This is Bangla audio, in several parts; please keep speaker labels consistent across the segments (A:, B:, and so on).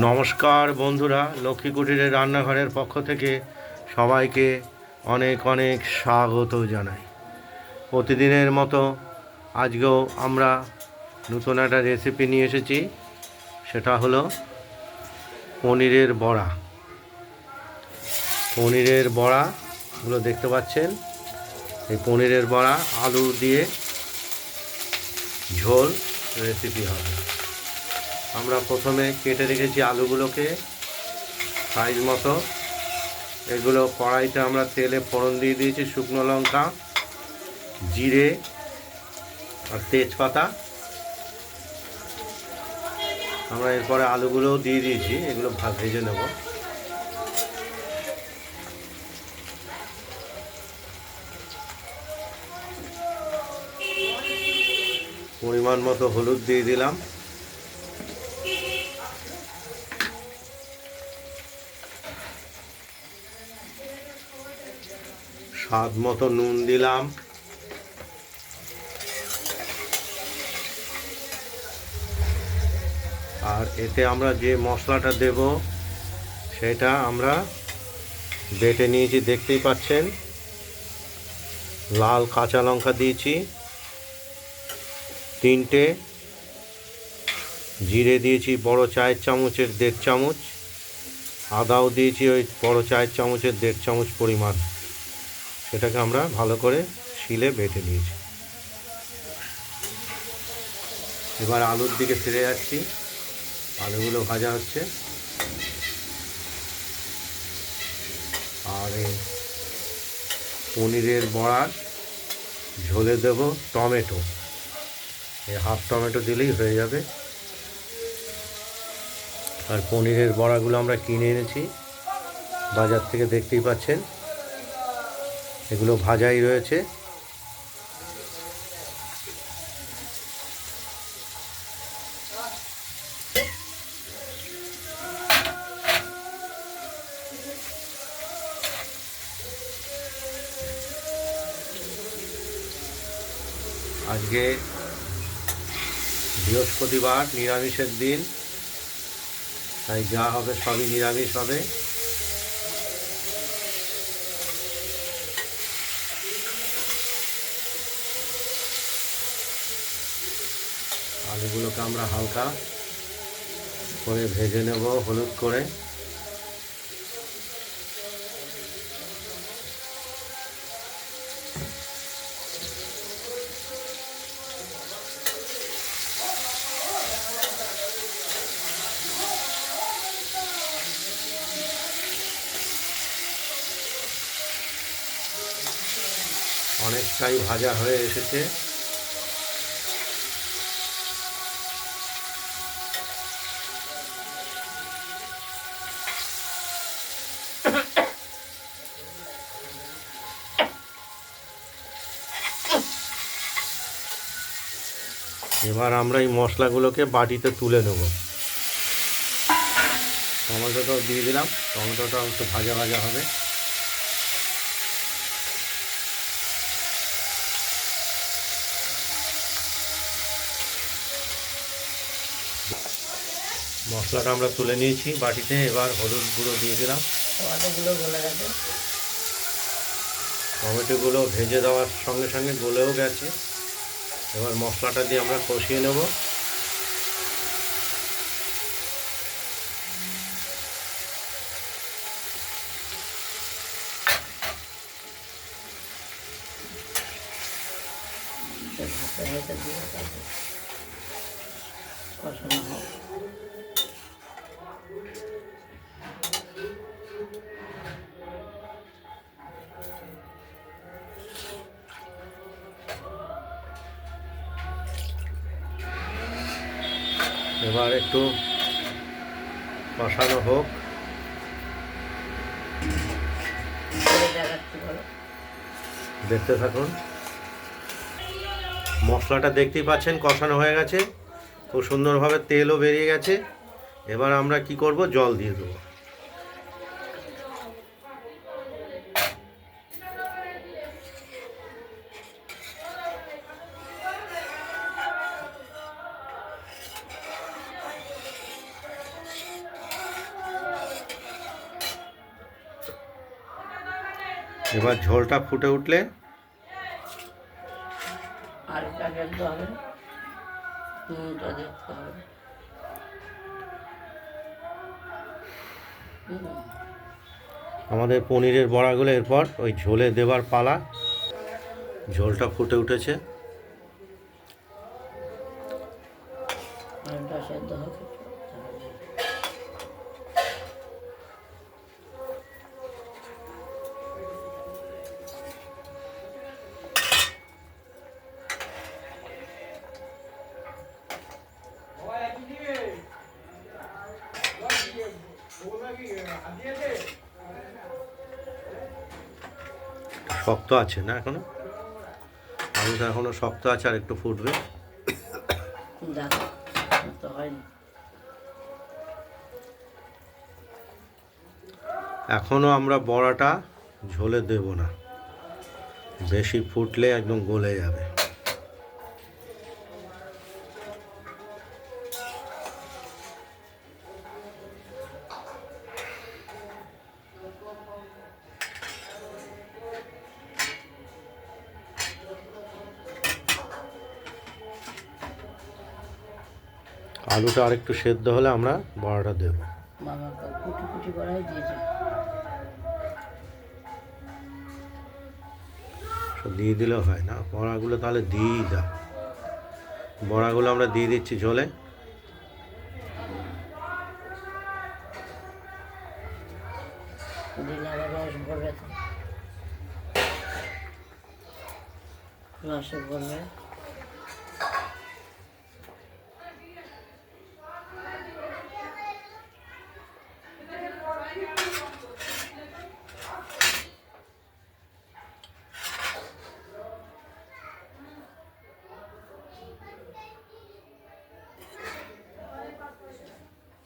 A: নমস্কার বন্ধুরা, লক্ষ্মী কুটিরের রান্নাঘরের পক্ষ থেকে সবাইকে অনেক অনেক স্বাগত জানাই। প্রতিদিনের মতো আজকেও আমরা নতুন একটা রেসিপি নিয়ে এসেছি। সেটা হলো পনিরের বড়া। পনিরের বড়াগুলো দেখতে পাচ্ছেন। এই পনিরের বড়া আলু দিয়ে ঝোল রেসিপি হবে। আমরা প্রথমে কেটে রেখেছি আলুগুলোকে সাইজ মতো। এগুলো কড়াইতে আমরা তেলে ফোড়ন দিয়ে দিয়েছি, শুকনো লঙ্কা, জিরে আর তেজপাতা। আমরা এরপরে আলুগুলোও দিয়ে দিয়েছি, এগুলো ভেজে নেব। পরিমাণ মতো হলুদ দিয়ে দিলাম, স্বাদ মতো নুন দিলাম, আর এতে আমরা যে মশলাটা দেব সেটা আমরা বেটে নিয়েছি, দেখতেই পাচ্ছেন। লাল কাঁচা লঙ্কা দিয়েছি 3টে, জিরে দিয়েছি বড় চায়ের চামচের 1.5 চামচ, আদাও দিয়েছি ওই বড় চায়ের চামচের 1.5 চামচ পরিমাণ। সেটাকে আমরা ভালো করে শিলে বেটে নিয়েছি। এবার আলুর দিকে ফিরে যাচ্ছি। আলুগুলো ভাজা হচ্ছে, আর এই পনিরের বড়ার ঝোলে দেব টমেটো। এই হাফ টমেটো দিলেই হয়ে যাবে। আর পনিরের বড়াগুলো আমরা কিনে এনেছি বাজার থেকে, দেখতেই পাচ্ছেন। এগুলো ভাজাই রয়েছে। আজকে বৃহস্পতিবার, নিরামিষের দিন, তাই যা হবে সবই নিরামিষ হবে। আলুগুলোকে আমরা হালকা করে ভেজে নেব হলুদ করে। অনেকটাই ভাজা হয়ে এসেছে। এবার আমরা এই মশলাগুলোকে বাটিতে তুলে নেব। টমেটোটাও দিয়ে দিলাম, টমেটোটাও একটু ভাজা ভাজা হবে। মশলাটা আমরা তুলে নিয়েছি বাটিতে। এবার হলুদ গুঁড়ো দিয়ে দিলাম। টমেটোগুলো ভেজে দেওয়ার সঙ্গে সঙ্গে গলেও গেছে। এবার মশলাটা দিয়ে আমরা কষিয়ে নেব। এবার একটু কষানো হোক। দেখতে থাকুন। মশলাটা দেখতেই পাচ্ছেন কষানো হয়ে গেছে, খুব সুন্দরভাবে তেলও বেরিয়ে গেছে। এবার আমরা কি করব, জল দিয়ে দেবো। এবার ঝোলটা ফুটে উঠলে
B: আরেকটা দেখতে হবে, নুনটা দেখতে হবে।
A: আমাদের পনিরের বড়াগুলো এরপর ওই ঝোলে দেবার পালা। ঝোলটা ফুটে উঠেছে,
B: আলুটা সেদ্ধ হবে।
A: শক্ত আছে না এখনো, আলুটা এখনো শক্ত আছে, আর একটু ফুটবে।
B: দেখো তো হয়নি,
A: এখনো আমরা বড়াটা ঝোলে দেব না, বেশি ফুটলে একদম গলে যাবে। আলুটা আরেকটু সেদ্ধ হলে আমরা বড়াটা দেব।
B: বাবা কুটি কুটি করাই দিয়েছে।
A: দিয়ে দিলেও হয় না, বড়াগুলো তাহলে দিয়েই দাও। বড়াগুলো আমরা দিয়ে দিচ্ছি ঝোলে।
B: দিলে আবার রস ভরবে, তো রসে ভরবে।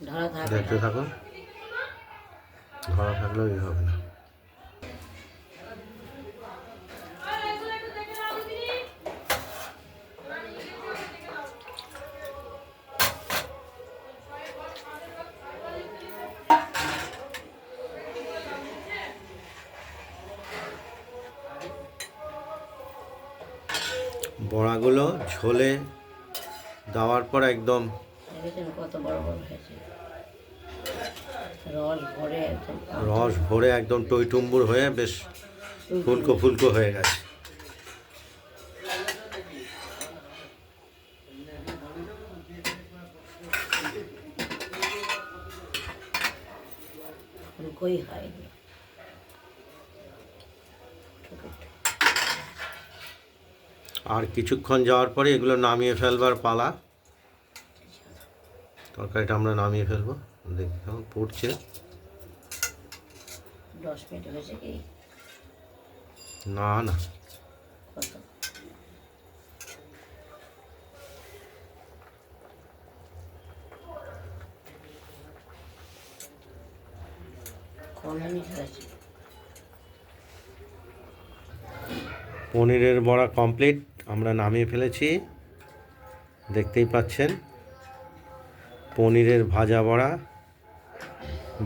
B: ধরা থাকবে,
A: দেখতে থাকুন, ধরা থাকলেও ই হবে না। বড়াগুলো ঝোলে দেওয়ার পর একদম
B: দেখেছেন কত বড় বড় হয়েছে, রস ভরে একদম,
A: রস ভরে একদম টইটুম্বুর হয়ে বেশ ফুলকো ফুলকো হয়ে গেছে।
B: ফুলকোই হয়নি।
A: আর কিছুক্ষণ যাওয়ার পরে এগুলো নামিয়ে ফেলবার পালা। তরকারিটা আমরা নামিয়ে ফেলবো। দেখি কেমন ফুটছে।
B: 10 মিনিট হয়েছে কি?
A: না না,
B: কত? কম মিনিট হয়েছে।
A: পনিরের বড়া কমপ্লিট, আমরা নামিয়ে ফেলেছি। দেখতেই পাচ্ছেন পনিরের ভাজা বড়া,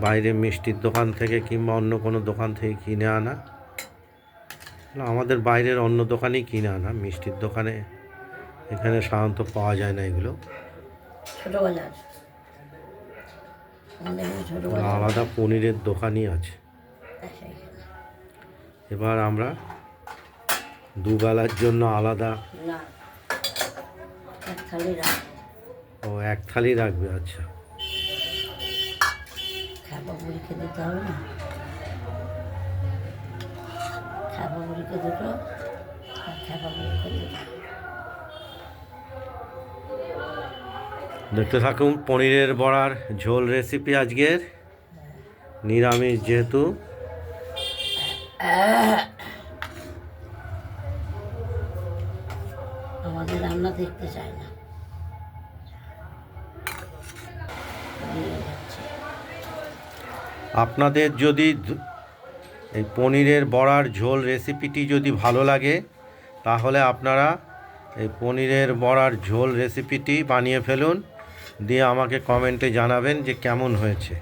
A: বাইরে মিষ্টির দোকান থেকে কিংবা অন্য কোনো দোকান থেকে কিনে আনা। না, আমাদের বাইরের অন্য দোকানেই কিনে আনা, মিষ্টির দোকানে এখানে সাধারণত পাওয়া যায় না এগুলো।
B: ছোট বাজার, ছোট বাজার
A: আলাদা পনিরের দোকানই আছে। এবার আমরা দুবেলার জন্য আলাদা,
B: না, এক থালি রাখ।
A: ও এক থালি রাখবে, আচ্ছা।
B: খাপা বুড়িকে দিতে হবে না, খাপা বুড়িকে দুটো আর খাপা বুড়িকে দুটো।
A: দেখতে থাকুন পনিরের বড়ার ঝোল রেসিপি আজকের, নিরামিষ যেহেতু।
B: আমাদের রান্না দেখতে চায় না।
A: আপনাদের যদি এই পনিরের বড়ার ঝোল রেসিপিটি যদি ভালো লাগে, তাহলে আপনারা এই পনিরের বড়ার ঝোল রেসিপিটি বানিয়ে ফেলুন, দিয়ে আমাকে কমেন্টে জানাবেন যে কেমন হয়েছে।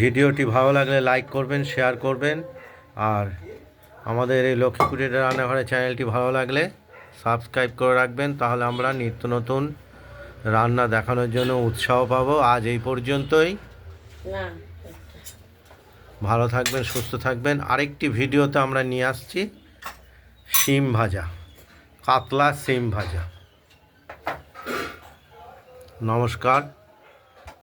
A: ভিডিওটি ভালো লাগলে লাইক করবেন, শেয়ার করবেন। আর আমাদের এই লক্ষ্মী কুটিরের রান্নাঘরের চ্যানেলটি ভালো লাগলে সাবস্ক্রাইব করে রাখবেন, তাহলে আমরা নিত্য নতুন রান্না দেখানোর জন্য উৎসাহ পাবো। আজ এই পর্যন্তই।
B: না
A: ভালো থাকবেন, সুস্থ থাকবেন। আরেকটি ভিডিওতে আমরা নিয়ে আসছি শিম ভাজা, কাতলা শিম ভাজা। নমস্কার।